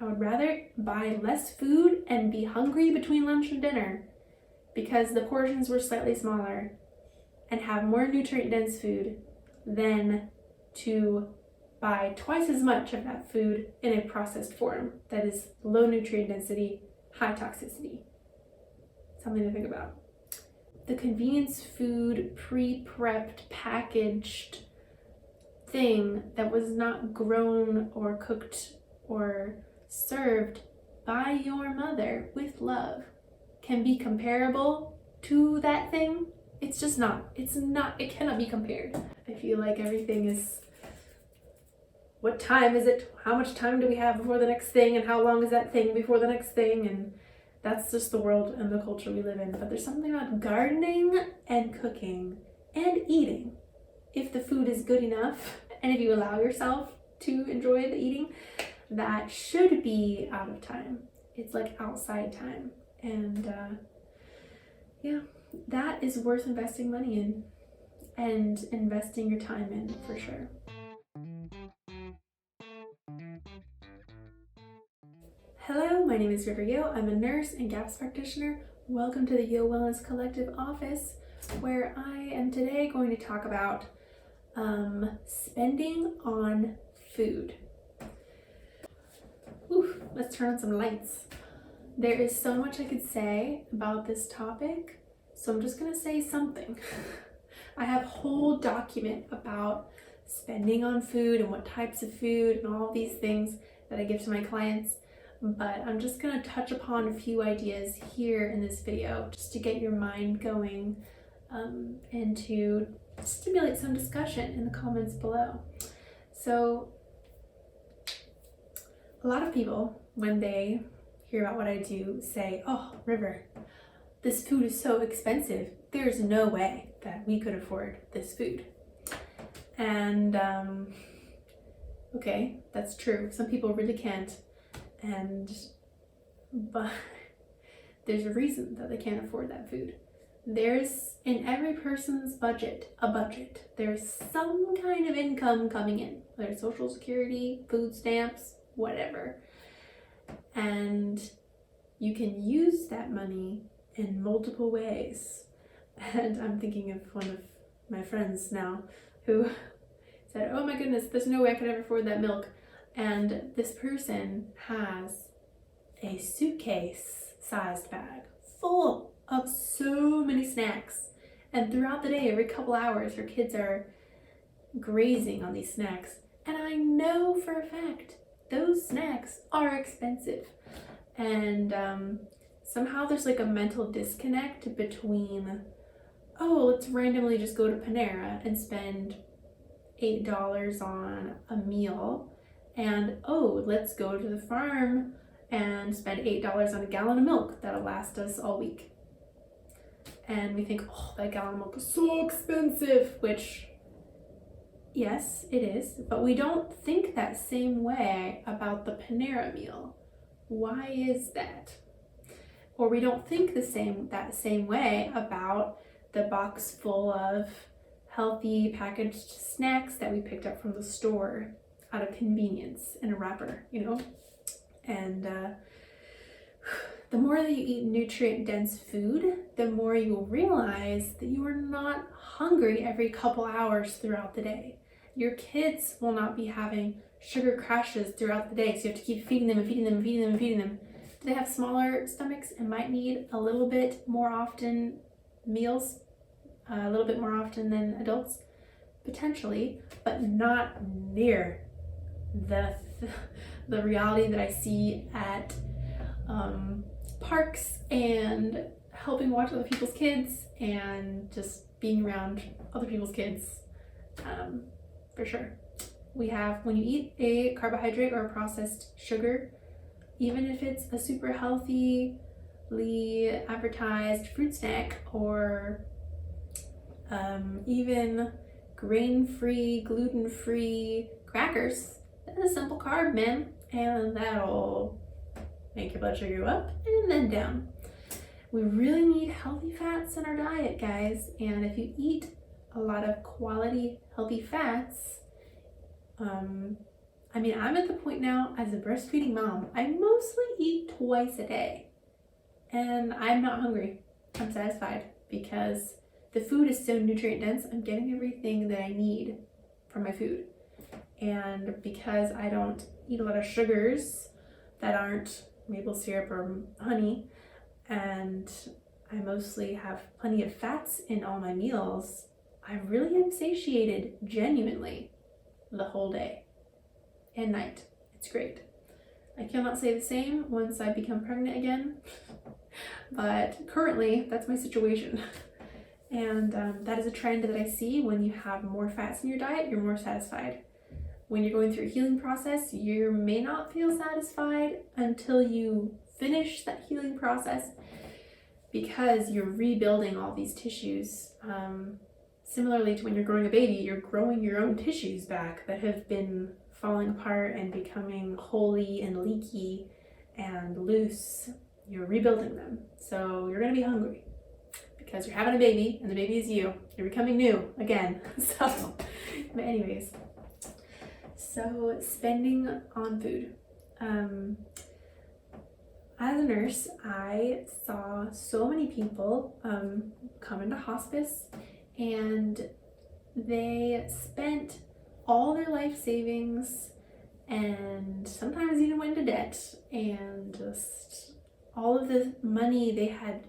I would rather buy less food and be hungry between lunch and dinner because the portions were slightly smaller and have more nutrient-dense food than to buy twice as much of that food in a processed form that is low nutrient density, high toxicity. Something to think about. The convenience food, pre-prepped, packaged thing that was not grown or cooked or served by your mother with love can be comparable to that thing. It's just not. It cannot be compared. I feel like everything is, what time is it? How much time do we have before the next thing? And how long is that thing before the next thing? And that's just the world and the culture we live in. But there's something about gardening and cooking and eating. If the food is good enough, and if you allow yourself to enjoy the eating, that should be out of time. It's like outside time. And yeah, that is worth investing money in and investing your time in for sure. Hello, my name is River Yeo. I'm a nurse and GAPS practitioner. Welcome to the Yeo Wellness Collective office, where I am today going to talk about spending on food. Ooh, let's turn on some lights. There is so much I could say about this topic, so I'm just gonna say something. I have a whole document about spending on food and what types of food and all of these things that I give to my clients, but I'm just gonna touch upon a few ideas here in this video just to get your mind going and to stimulate some discussion in the comments below. So a lot of people, when they hear about what I do, say, "Oh, River, this food is so expensive. There's no way that we could afford this food." And okay, that's true. Some people really can't. But there's a reason that they can't afford that food. There's, in every person's budget, a budget. There's some kind of income coming in, whether it's Social Security, food stamps, whatever. And you can use that money in multiple ways. And I'm thinking of one of my friends now who said, "Oh my goodness, there's no way I could ever afford that milk." And this person has a suitcase-sized bag full of so many snacks. And throughout the day, every couple hours, her kids are grazing on these snacks. And I know for a fact those snacks are expensive. And somehow there's like a mental disconnect between, oh, let's randomly just go to Panera and spend $8 on a meal, and oh, let's go to the farm and spend $8 on a gallon of milk that'll last us all week. And we think, oh, that gallon of milk is so expensive, which yes, it is, but we don't think that same way about the Panera meal. Why is that? Or we don't think that same way about the box full of healthy packaged snacks that we picked up from the store out of convenience in a wrapper, you know? And the more that you eat nutrient-dense food, the more you'll realize that you are not hungry every couple hours throughout the day. Your kids will not be having sugar crashes throughout the day, so you have to keep feeding them and feeding them and feeding them and feeding them. Do they have smaller stomachs and might need a little bit more often meals, a little bit more often than adults? Potentially, but not near the reality that I see at parks and helping watch other people's kids and just being around other people's kids, for sure. We have, when you eat a carbohydrate or a processed sugar, even if it's a super healthily advertised fruit snack or even grain-free, gluten-free crackers, that's a simple carb, man, and that'll make your blood sugar go up and then down. We really need healthy fats in our diet, guys, and if you eat a lot of quality healthy fats, I mean, I'm at the point now as a breastfeeding mom, I mostly eat twice a day. And I'm not hungry. I'm satisfied because the food is so nutrient dense. I'm getting everything that I need from my food. And because I don't eat a lot of sugars that aren't maple syrup or honey, and I mostly have plenty of fats in all my meals, I really am satiated genuinely the whole day and night. It's great. I cannot say the same once I become pregnant again, but currently that's my situation. And that is a trend that I see. When you have more fats in your diet, you're more satisfied. When you're going through a healing process, you may not feel satisfied until you finish that healing process, because you're rebuilding all these tissues. Similarly to when you're growing a baby, you're growing your own tissues back that have been falling apart and becoming holey and leaky and loose. You're rebuilding them. So you're going to be hungry because you're having a baby and the baby is you. You're becoming new again. So, but anyways, so spending on food. As a nurse, I saw so many people come into hospice, and they spent all their life savings and sometimes even went into debt, and just all of the money they had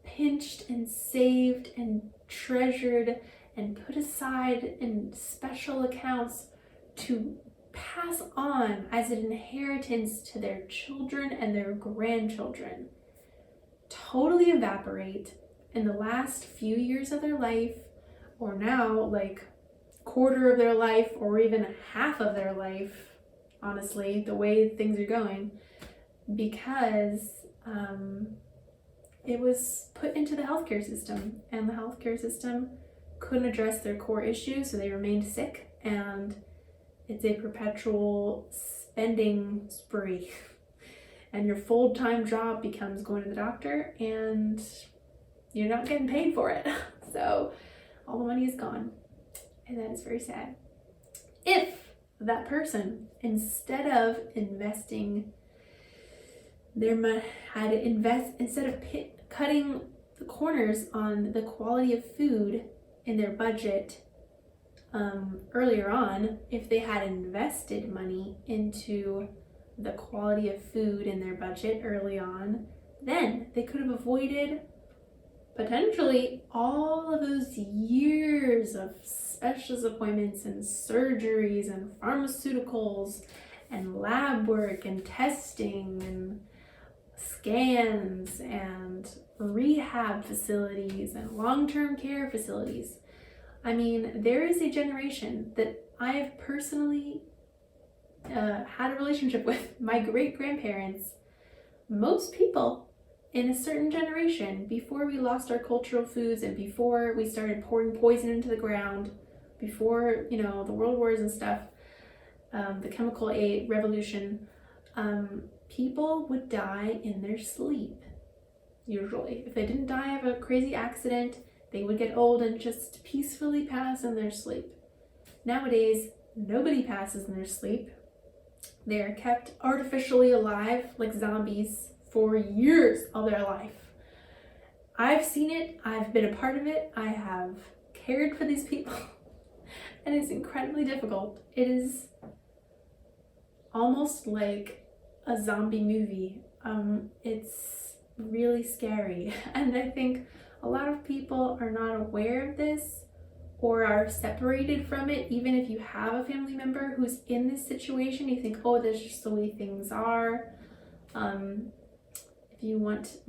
pinched and saved and treasured and put aside in special accounts to pass on as an inheritance to their children and their grandchildren totally evaporate in the last few years of their life, or now like quarter of their life, or even half of their life, honestly, the way things are going, because it was put into the healthcare system, and the healthcare system couldn't address their core issues, so they remained sick, and it's a perpetual spending spree. And your full-time job becomes going to the doctor, and you're not getting paid for it. So all the money is gone, and that is very sad. If that person, instead of investing their money, had to invest, instead of cutting the corners on the quality of food in their budget earlier on, if they had invested money into the quality of food in their budget early on, then they could have avoided potentially all of those years of specialist appointments and surgeries and pharmaceuticals and lab work and testing and scans and rehab facilities and long-term care facilities. I mean, there is a generation that I have personally had a relationship with, my great-grandparents. Most people in a certain generation, before we lost our cultural foods and before we started pouring poison into the ground, before, you know, the world wars and stuff, the chemical age revolution, people would die in their sleep, usually. If they didn't die of a crazy accident, they would get old and just peacefully pass in their sleep. Nowadays, nobody passes in their sleep. They are kept artificially alive like zombies for years of their life. I've seen it. I've been a part of it. I have cared for these people. And it's incredibly difficult. It is almost like a zombie movie. It's really scary. And I think a lot of people are not aware of this or are separated from it. Even if you have a family member who's in this situation, you think, oh, that's just the way things are. If you want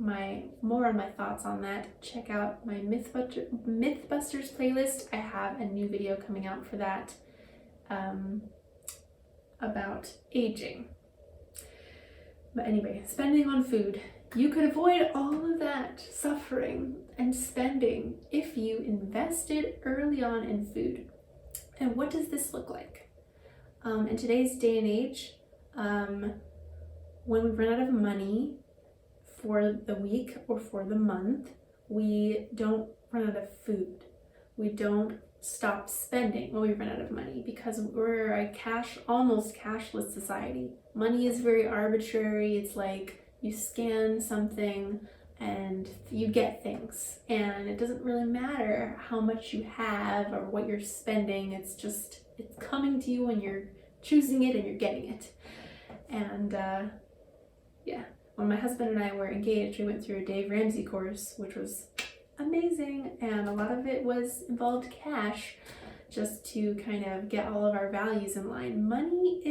more on my thoughts on that, check out my Mythbusters playlist. I have a new video coming out for that about aging. But anyway, spending on food. You could avoid all of that suffering and spending if you invested early on in food. And what does this look like? In today's day and age, when we run out of money for the week or for the month, we don't run out of food. We don't stop spending when we run out of money, because we're a almost cashless society. Money is very arbitrary. It's like you scan something and you get things, and it doesn't really matter how much you have or what you're spending. It's coming to you when you're choosing it and you're getting it. And when my husband and I were engaged, we went through a Dave Ramsey course, which was amazing, and a lot of it involved cash, just to kind of get all of our values in line. Money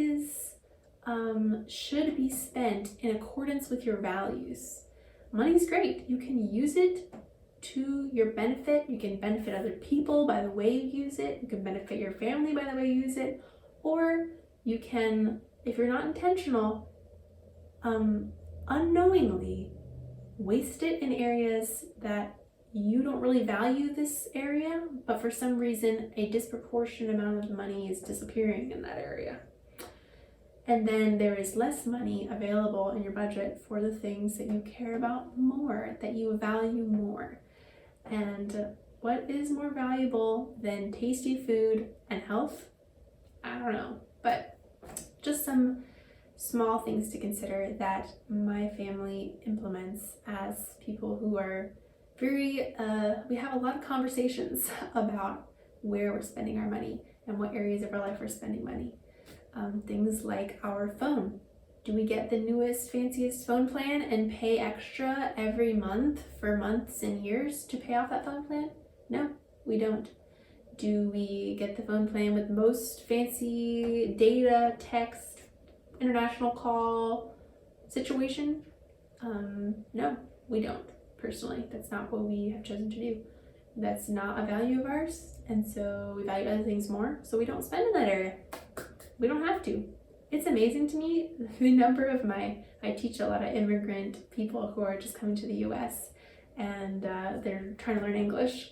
should be spent in accordance with your values. Money's great. You can use it to your benefit. You can benefit other people by the way you use it. You can benefit your family by the way you use it. Or you can, if you're not intentional, unknowingly waste it in areas that you don't really value this area, but for some reason a disproportionate amount of money is disappearing in that area. And then there is less money available in your budget for the things that you care about more, that you value more. And what is more valuable than tasty food and health? I don't know, but just some small things to consider that my family implements as people who are we have a lot of conversations about where we're spending our money and what areas of our life we're spending money. Things like our phone. Do we get the newest, fanciest phone plan and pay extra every month for months and years to pay off that phone plan? No, we don't. Do we get the phone plan with most fancy data, text, international call situation? No, we don't. Personally, that's not what we have chosen to do. That's not a value of ours, and so we value other things more, so we don't spend in that area. We don't have to. It's amazing to me the number of I teach a lot of immigrant people who are just coming to the US, and they're trying to learn English,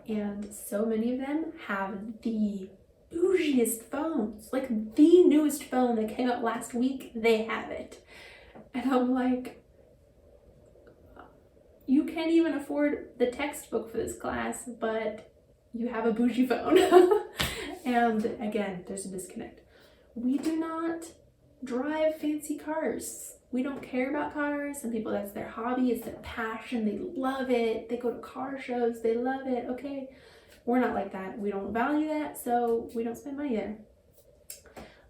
and so many of them have the bougiest phones, like the newest phone that came out last week, they have it. And I'm like, you can't even afford the textbook for this class, but you have a bougie phone. And again, there's a disconnect. We do not drive fancy cars. We don't care about cars. Some people, that's their hobby, it's their passion, they love it. They go to car shows, they love it. Okay, we're not like that. We don't value that, so we don't spend money there.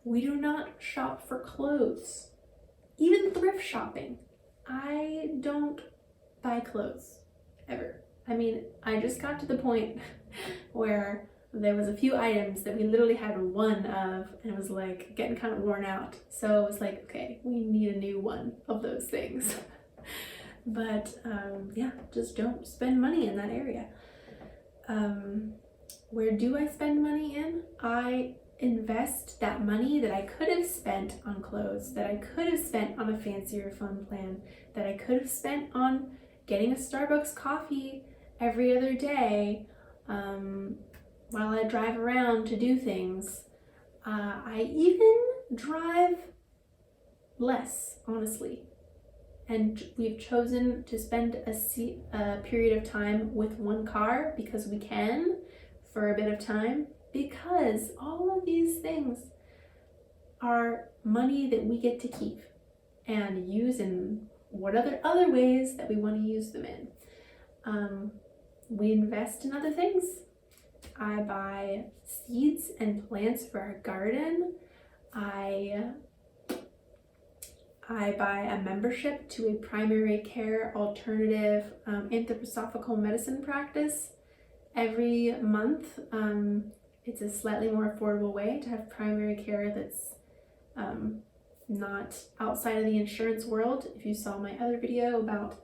We do not shop for clothes. Even thrift shopping. I don't buy clothes ever. I mean, I just got to the point where there was a few items that we literally had one of, and it was like getting kind of worn out. So it was like, okay, we need a new one of those things. But just don't spend money in that area. Where do I spend money in? I invest that money that I could have spent on clothes, that I could have spent on a fancier phone plan, that I could have spent on getting a Starbucks coffee every other day while I drive around to do things. I even drive less, honestly. And we've chosen to spend a period of time with one car because we can for a bit of time, because all of these things are money that we get to keep and use in what other ways that we want to use them in. We invest in other things. I buy seeds and plants for our garden. I buy a membership to a primary care alternative anthroposophical medicine practice every month. It's a slightly more affordable way to have primary care that's not outside of the insurance world. If you saw my other video about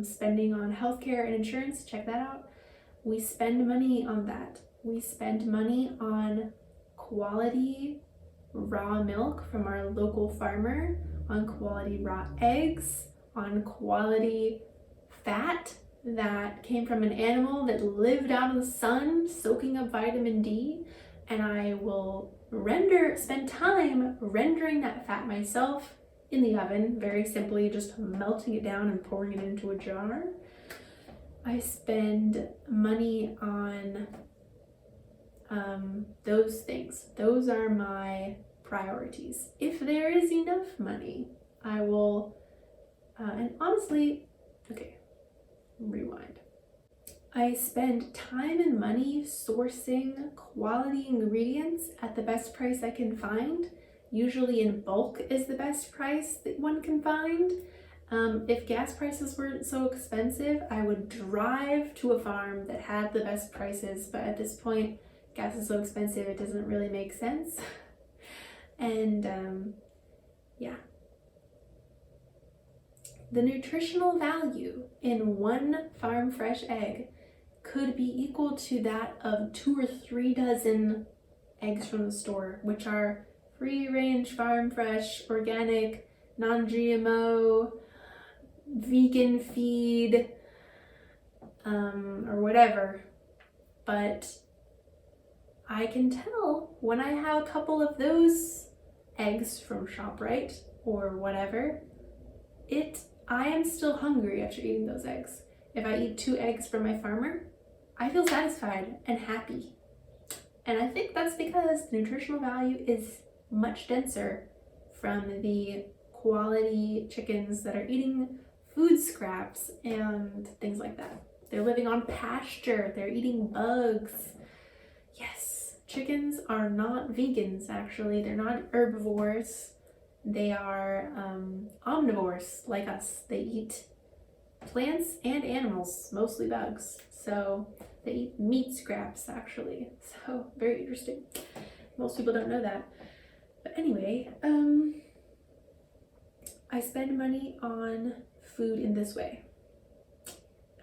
spending on healthcare and insurance, check that out. We spend money on that. We spend money on quality raw milk from our local farmer, on quality raw eggs, on quality fat that came from an animal that lived out in the sun soaking up vitamin D, and I will spend time rendering that fat myself in the oven, very simply just melting it down and pouring it into a jar. I spend money on those things. Those are my priorities. If there is enough money, I will, and honestly, okay, rewind. I spend time and money sourcing quality ingredients at the best price I can find. Usually in bulk is the best price that one can find. If gas prices weren't so expensive, I would drive to a farm that had the best prices, but at this point, gas is so expensive it doesn't really make sense. And yeah. The nutritional value in one farm fresh egg could be equal to that of 2 or 3 dozen eggs from the store, which are free range, farm fresh, organic, non-GMO, vegan feed, or whatever. But I can tell when I have a couple of those eggs from ShopRite or whatever, I am still hungry after eating those eggs. If I eat 2 eggs from my farmer, I feel satisfied and happy. And I think that's because the nutritional value is much denser from the quality chickens that are eating food scraps and things like that. They're living on pasture, they're eating bugs. Yes, chickens are not vegans actually, they're not herbivores. They are omnivores like us. They eat plants and animals, mostly bugs. So they eat meat scraps actually. So very interesting. Most people don't know that. But anyway, I spend money on food in this way.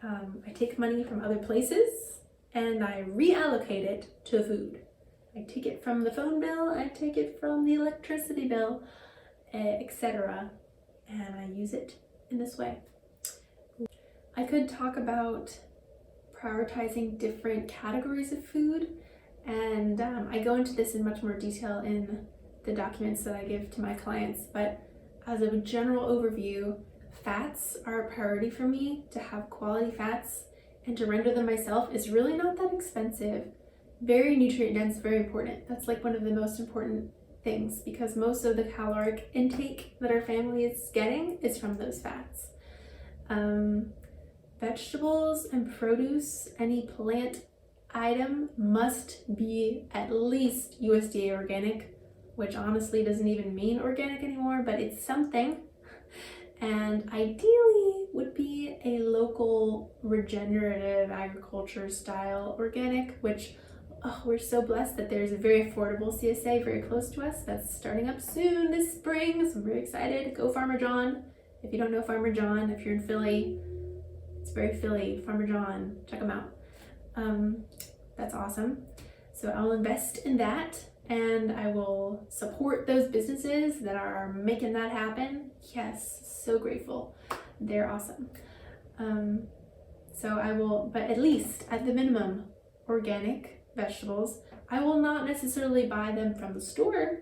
I take money from other places and I reallocate it to food. I take it from the phone bill, I take it from the electricity bill, etc. And I use it in this way. I could talk about prioritizing different categories of food, and I go into this in much more detail in the documents that I give to my clients, but as a general overview, fats are a priority for me. To have quality fats and to render them myself is really not that expensive. Very nutrient dense, very important. That's like one of the most important things because most of the caloric intake that our family is getting is from those fats. Vegetables and produce, any plant item must be at least USDA organic, which honestly doesn't even mean organic anymore, but it's something. And ideally would be a local regenerative agriculture style organic, which we're so blessed that there's a very affordable CSA very close to us that's starting up soon this spring, so I'm very excited. Go Farmer John. If you don't know Farmer John, if you're in Philly, it's very Philly, Farmer John, check them out. That's awesome. So I'll invest in that and I will support those businesses that are making that happen. Yes, so grateful. They're awesome. So I will, but at least at the minimum, organic vegetables. I will not necessarily buy them from the store.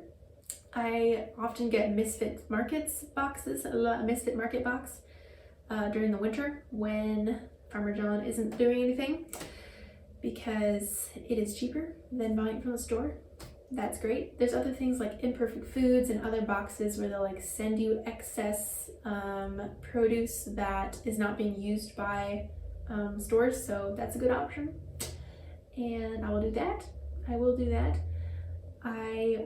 I often get Misfit Markets boxes, a Misfit Market box during the winter when Farmer John isn't doing anything because it is cheaper than buying from the store. That's great. There's other things like Imperfect Foods and other boxes where they'll like send you excess produce that is not being used by stores, so that's a good option. And I will do that. I will do that. I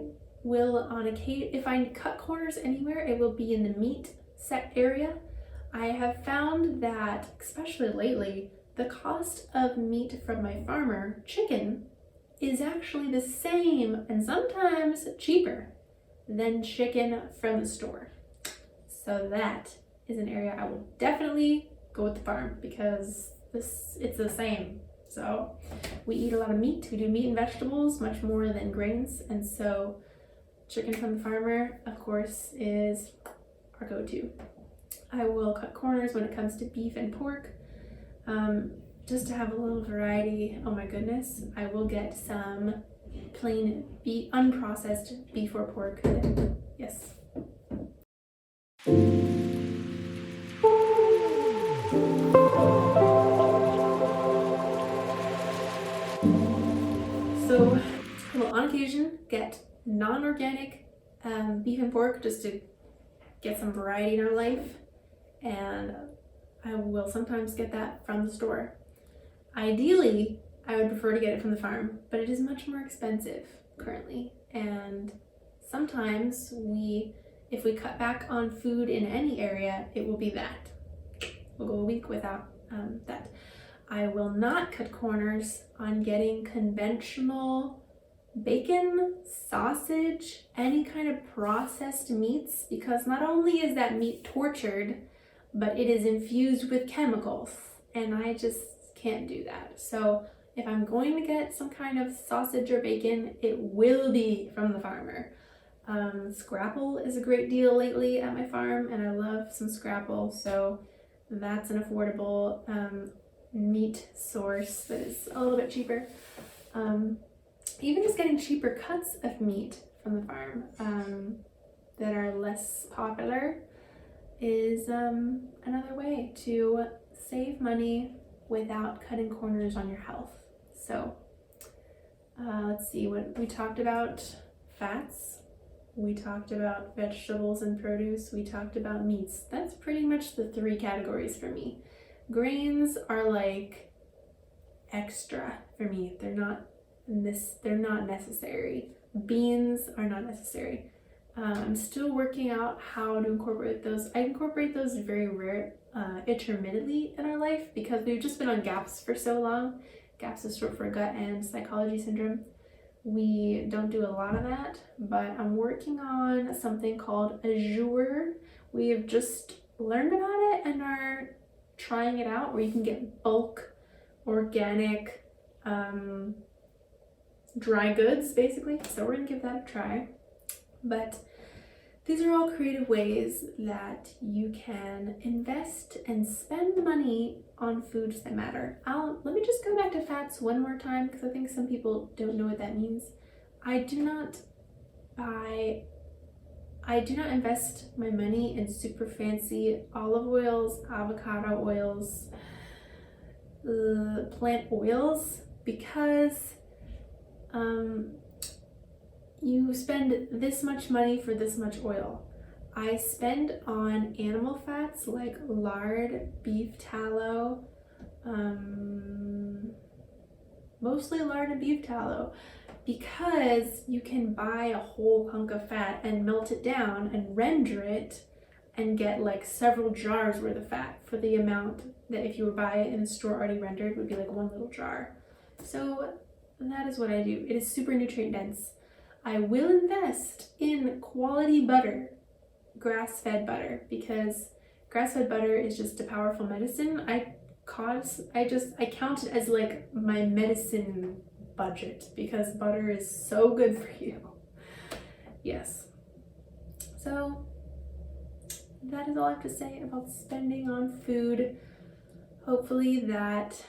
will on occasion, if I cut corners anywhere, it will be in the meat set area. I have found that, especially lately, the cost of meat from my farmer, chicken, is actually the same and sometimes cheaper than chicken from the store. So that is an area I will definitely go with the farm because it's the same. So we eat a lot of meat. We do meat and vegetables much more than grains, and so chicken from the farmer, of course, is our go-to. I will cut corners when it comes to beef and pork. Just to have a little variety. Oh my goodness, I will get some plain beef, unprocessed beef or pork. Yes. So on occasion get non-organic beef and pork just to get some variety in our life, and I will sometimes get that from the store. Ideally, I would prefer to get it from the farm, but it is much more expensive currently, and sometimes if we cut back on food in any area, it will be that. We'll go a week without that. I will not cut corners on getting conventional bacon, sausage, any kind of processed meats, because not only is that meat tortured, but it is infused with chemicals, and I just can't do that. So if I'm going to get some kind of sausage or bacon, it will be from the farmer. Scrapple is a great deal lately at my farm, and I love some scrapple, so that's an affordable meat source that is a little bit cheaper. Even just getting cheaper cuts of meat from the farm that are less popular is another way to save money without cutting corners on your health. So let's see, what we talked about: fats, we talked about vegetables and produce, we talked about meats. That's pretty much the 3 categories for me. Grains are like extra for me. They're not necessary. Beans are not necessary. I'm still working out how to incorporate those. I incorporate those very intermittently in our life because we've just been on GAPS for so long. GAPS is short for gut and psychology syndrome. We don't do a lot of that, but I'm working on something called Azure. We have just learned about it and are trying it out, where you can get bulk organic dry goods, basically. So we're gonna give that a try. But these are all creative ways that you can invest and spend money on foods that matter. Let me just go back to fats one more time, because I think some people don't know what that means. I do not invest my money in super fancy olive oils, avocado oils, plant oils, because you spend this much money for this much oil. I spend on animal fats like lard, beef tallow, mostly lard and beef tallow, because you can buy a whole hunk of fat and melt it down and render it and get like several jars worth of fat for the amount that if you were buy it in a store already rendered would be like one little jar. So that is what I do. It is super nutrient dense. I will invest in quality butter, grass-fed butter, because grass-fed butter is just a powerful medicine. I count it as like my medicine budget, because butter is so good for you. Yes. So that is all I have to say about spending on food. Hopefully that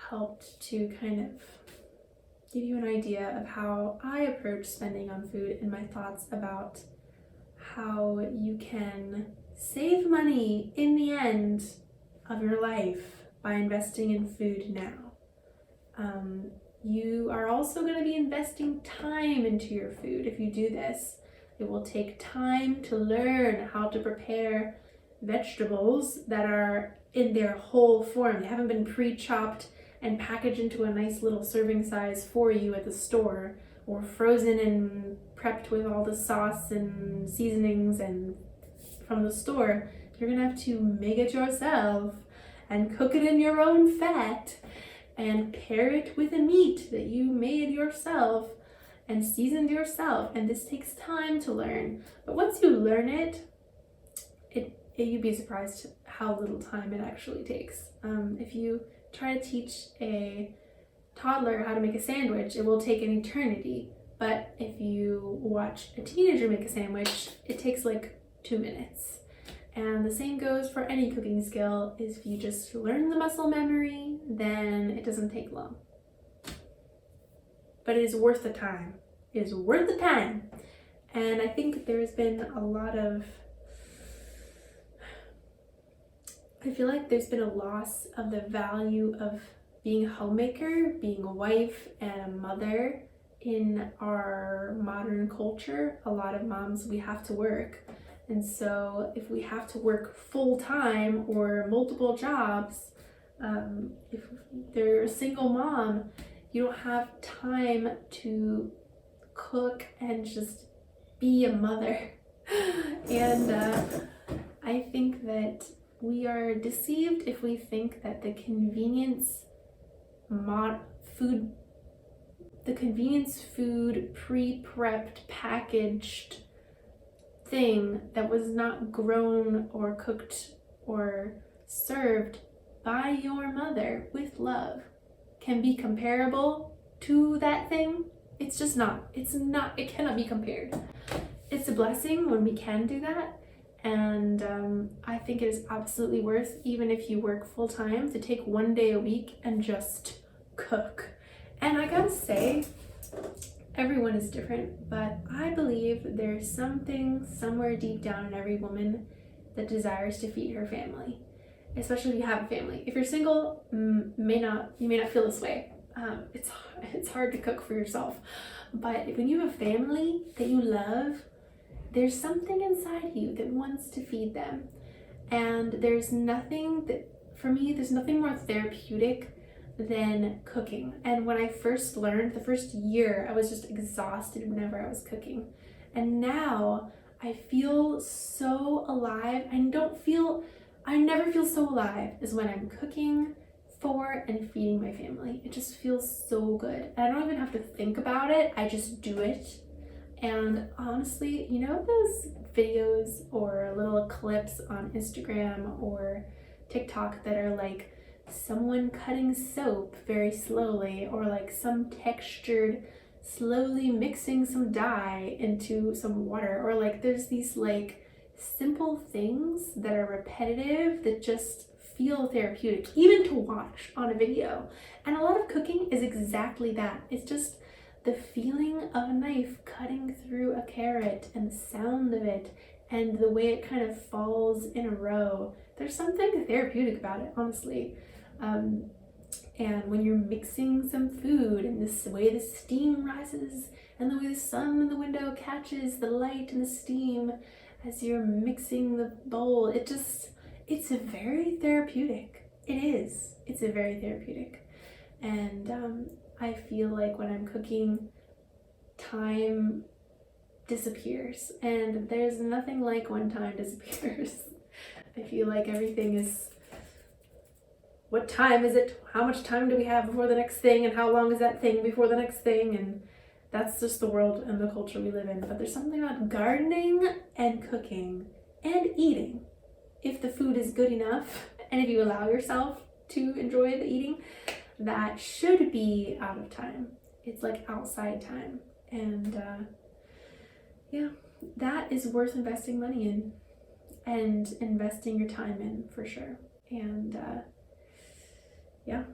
helped to kind of give you an idea of how I approach spending on food and my thoughts about how you can save money in the end of your life by investing in food now. You are also going to be investing time into your food if you do this. It will take time to learn how to prepare vegetables that are in their whole form. They haven't been pre-chopped and packaged into a nice little serving size for you at the store, or frozen and prepped with all the sauce and seasonings and from the store. You're gonna have to make it yourself and cook it in your own fat and pair it with a meat that you made yourself and seasoned yourself, and this takes time to learn. But once you learn it, you'd be surprised how little time it actually takes. If you try to teach a toddler how to make a sandwich, it will take an eternity. But if you watch a teenager make a sandwich, it takes like 2 minutes. And the same goes for any cooking skill. Is if you just learn the muscle memory, then it doesn't take long. But it is worth the time. It is worth the time. And I think there's been a lot of, I feel like there's been a loss of the value of being a homemaker, being a wife and a mother in our modern culture, a lot of moms, we have to work. And so if we have to work full time or multiple jobs, if they're a single mom, you don't have time to cook and just be a mother. And I think that we are deceived if we think that the convenience food pre-prepped packaged thing that was not grown or cooked or served by your mother with love can be comparable to that thing. It's just not. It cannot be compared. It's a blessing when we can do that. And I think it is absolutely worth, even if you work full time, to take one day a week and just cook. And I gotta say, everyone is different, but I believe there's something somewhere deep down in every woman that desires to feed her family, especially if you have a family. If you're single, you may not feel this way. It's hard to cook for yourself, but when you have a family that you love, there's something inside you that wants to feed them. And there's nothing more therapeutic than cooking. And when I first learned, the first year, I was just exhausted whenever I was cooking. And now I feel so alive. I never feel so alive as when I'm cooking for and feeding my family. It just feels so good. And I don't even have to think about it. I just do it. And honestly, you know those videos or little clips on Instagram or TikTok that are like someone cutting soap very slowly, or like some textured slowly mixing some dye into some water, or like there's these like simple things that are repetitive that just feel therapeutic even to watch on a video. And a lot of cooking is exactly that. It's just the feeling of a knife cutting through a carrot and the sound of it and the way it kind of falls in a row. There's something therapeutic about it, honestly. And when you're mixing some food and the way the steam rises and the way the sun in the window catches the light and the steam as you're mixing the bowl, it's a very therapeutic. It is. It's a very therapeutic. And I feel like when I'm cooking, time disappears. And there's nothing like when time disappears. I feel like everything is, what time is it? How much time do we have before the next thing? And how long is that thing before the next thing? And that's just the world and the culture we live in. But there's something about gardening and cooking and eating. If the food is good enough, and if you allow yourself to enjoy the eating, that should be out of time. It's like outside time. And yeah, that is worth investing money in and investing your time in, for sure. And yeah,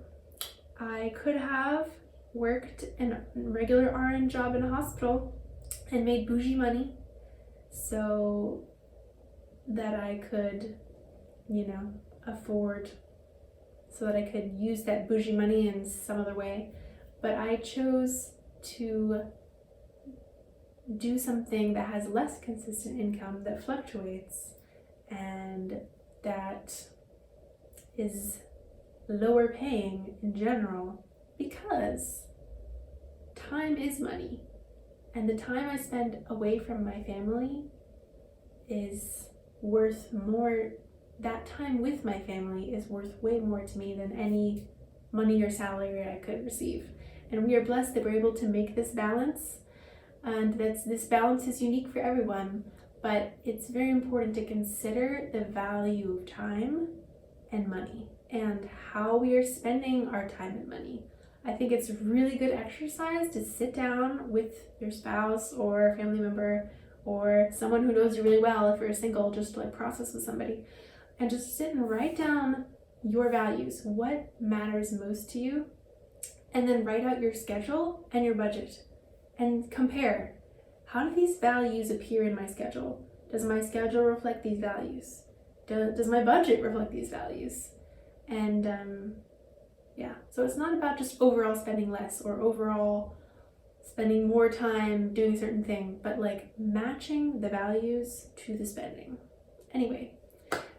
I could have worked a regular RN job in a hospital and made bougie money so that I could, afford, so that I could use that bougie money in some other way. But I chose to do something that has less consistent income, that fluctuates, and that is lower paying in general, because time is money. And the time I spend away from my family is worth more. That time with my family is worth way more to me than any money or salary I could receive. And we are blessed that we're able to make this balance, and that this balance is unique for everyone. But it's very important to consider the value of time and money and how we are spending our time and money. I think it's really good exercise to sit down with your spouse or a family member or someone who knows you really well, if you're single, just to like process with somebody, and just sit and write down your values, what matters most to you, and then write out your schedule and your budget and compare. How do these values appear in my schedule? Does my schedule reflect these values? Does my budget reflect these values? And yeah, so it's not about just overall spending less or overall spending more time doing a certain thing, but like matching the values to the spending. Anyway,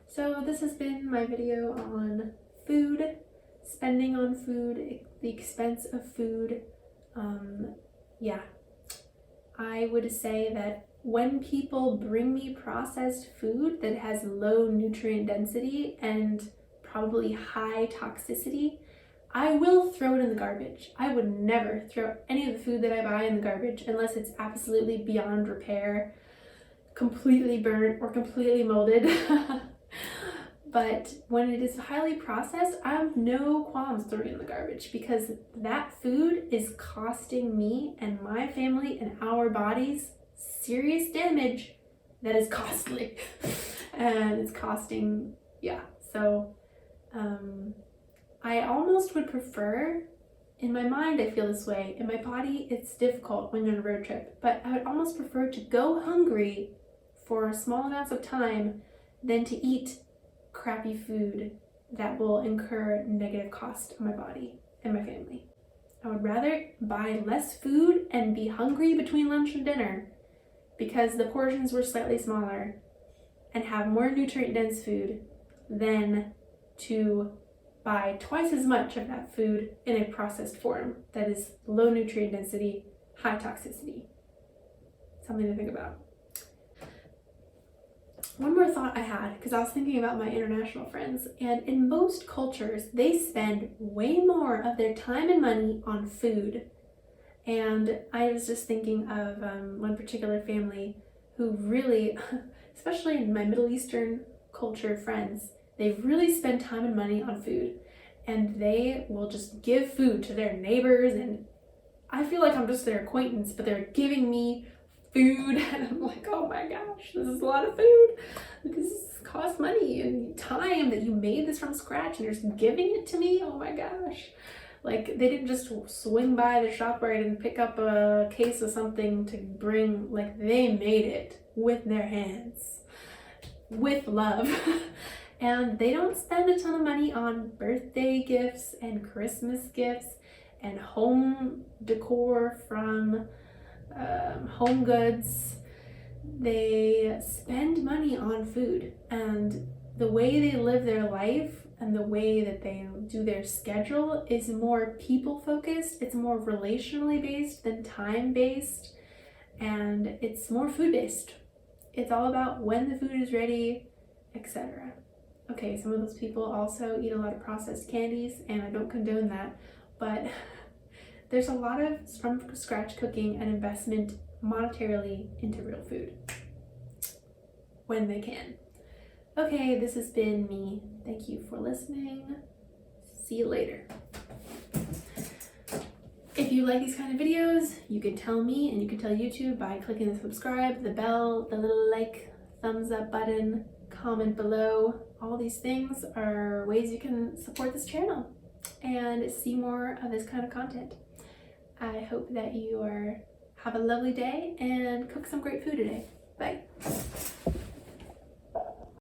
so this has been my video on food, spending on food, the expense of food. Yeah, I would say that when people bring me processed food that has low nutrient density and probably high toxicity, I will throw it in the garbage. I would never throw any of the food that I buy in the garbage unless it's absolutely beyond repair, completely burnt or completely molded. But when it is highly processed, I have no qualms throwing it in the garbage, because that food is costing me and my family and our bodies serious damage that is costly. And it's costing, yeah. So I almost would prefer, in my mind I feel this way, in my body it's difficult when you're on a road trip, but I would almost prefer to go hungry for small amounts of time than to eat crappy food that will incur negative cost on my body and my family. I would rather buy less food and be hungry between lunch and dinner because the portions were slightly smaller and have more nutrient dense food than to buy twice as much of that food in a processed form that is low nutrient density, high toxicity. Something to think about. One more thought I had, because I was thinking about my international friends, and in most cultures, they spend way more of their time and money on food. And I was just thinking of one particular family who really, especially in my Middle Eastern culture friends, they really spend time and money on food, and they will just give food to their neighbors, and I feel like I'm just their acquaintance, but they're giving me food, and I'm like, oh my gosh, this is a lot of food. This costs money and time that you made this from scratch, and you're just giving it to me. Oh my gosh. Like, they didn't just swing by the ShopRite and pick up a case of something to bring. Like, they made it with their hands, with love. And they don't spend a ton of money on birthday gifts and Christmas gifts and home decor from Home Goods. They spend money on food, and the way they live their life and the way that they do their schedule is more people focused. It's more relationally based than time based, and it's more food based. It's all about when the food is ready, etc. Okay, some of those people also eat a lot of processed candies, and I don't condone that, but there's a lot of from scratch cooking and investment monetarily into real food when they can. Okay, this has been me. Thank you for listening. See you later. If you like these kind of videos, you can tell me and you can tell YouTube by clicking the subscribe, the bell, the little like, thumbs up button, comment below. All these things are ways you can support this channel and see more of this kind of content. I hope that you have a lovely day and cook some great food today. Bye.